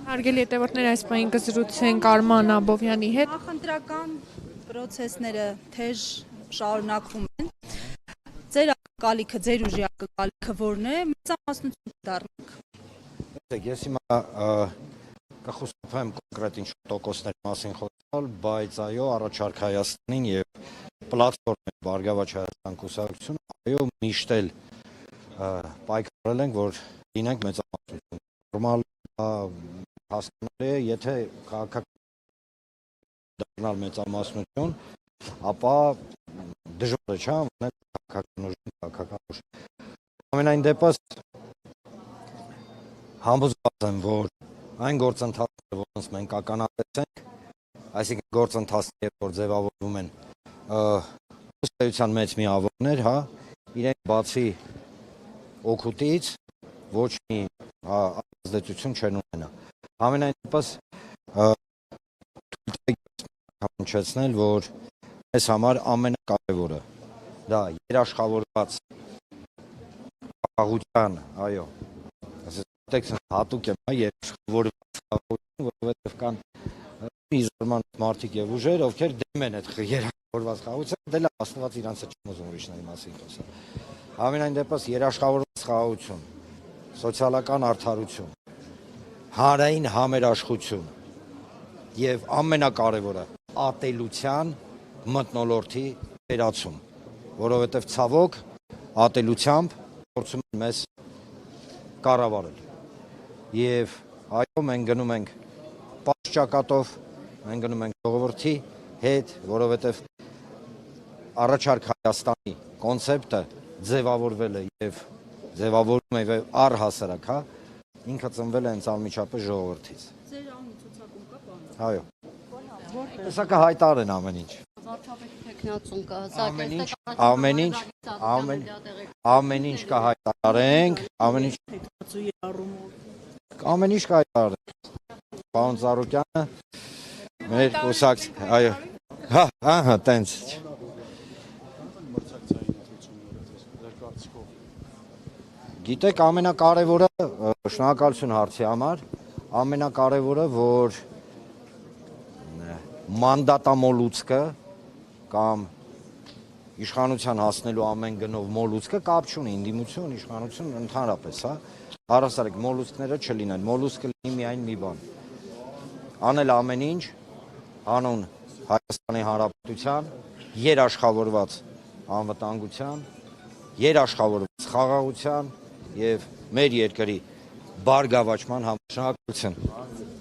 Հարգելի հետևորդներ, այս պահին կզրուցենք Արման Աբովյանի հետ։ Նախընտրական պրոցեսները թեժ շարունակվում են։ Ձեր ակնկալիքը, ձեր ուժի ակնկալիքը որն է, մեծամասնություն կդառնաք։ Ես հիմա կխուսափեմ կոնկրետ ինչ տոկոսների մասին խոսալ, բայց այո, առաջարկ Հայաստանին եւ պլատֆորմի Բարգավաճ Հայաստան կուսակցությունը այո միշտ էլ պայքարել ենք, որ լինենք մեծամասնություն։ Նորմալ հասկանալի է, եթե քաղաքական դառնալ մեծամասնություն, ապա դժվար է, չէ՞, անել քաղաքական ուժ։ Ամենայն դեպս համոզված եմ, որ այն գործընթացները, որոնց մենք ականատես ենք, այսինքն գործընթացները, որ ձևավորվում են ըստ մեծ միավորներ, հա, իրենք բացի օգուտից ոչ մի ազդեցություն չեն ունենա։ Ամենայն դեպս հնչեցնել, որ մեզ համար ամենակարևորը դա երաշխավորված խաղաղության, այո, հատուկ եմ երաշխավորված խաղաղություն, որովհետև կան մի զարմանալի մարդիկ եւ ուժեր, ովքեր դեմ են այդ երաշխավորված խաղաղությանը, դե լավ, Աստված իրանց չեմ ուզում ուրիշների մասին խոսալ։ Ամենայն դեպս երաշխավորված խաղաղություն, սոցիալական արդարություն, հանրային համերաշխություն եւ ամենակարևորը ատելության մթնոլորտի վերացում, որովհետեւ ցավոք ատելությամբ փորձում են մեզ կառավարել։ Եվ այո, մենք գնում ենք պաշճակատով, մենք գնում ենք ժողովրդի հետ, որովհետև առաջարկ Հայաստանի կոնցեպտը ձևավորվել է եւ ձևավորվում է առհասարակ, հա, ինքը ծնվել է հենց անմիջապես ժողովրդից։ Ձեր անունը ցուցակում կա, պարոն։ Այո։ Սա կհայտարեն ամեն ինչ։ Վարչապետի տեխնացում կա, ամեն ինչ կհայտարենք, ամեն ինչ կհայտարենք։ Պարոն Ծառուկյանը մեր կուսակց, այո, հա, տենց։ Գիտեք, ամենակարևորը, շնորհակալություն հարցի համար, ամենակարևորը, որ մանդատամոլուցկը կամ իշխանության հասնելու ամեն գնով մոլուցկը կապ չունի, ընդդիմություն, իշխանություն ընդհանրապես, հա, առհասարակ մոլուցկները չլինեն, մոլուցկը լինի միայն մի բան, անել ամեն ինչ հանուն Հայաստանի Հանրապետության, երաշխավորված անվտանգության, երաշխավորված խաղաղության եւ մեր երկրի բարգավաճման համար։ Շնորհակալություն։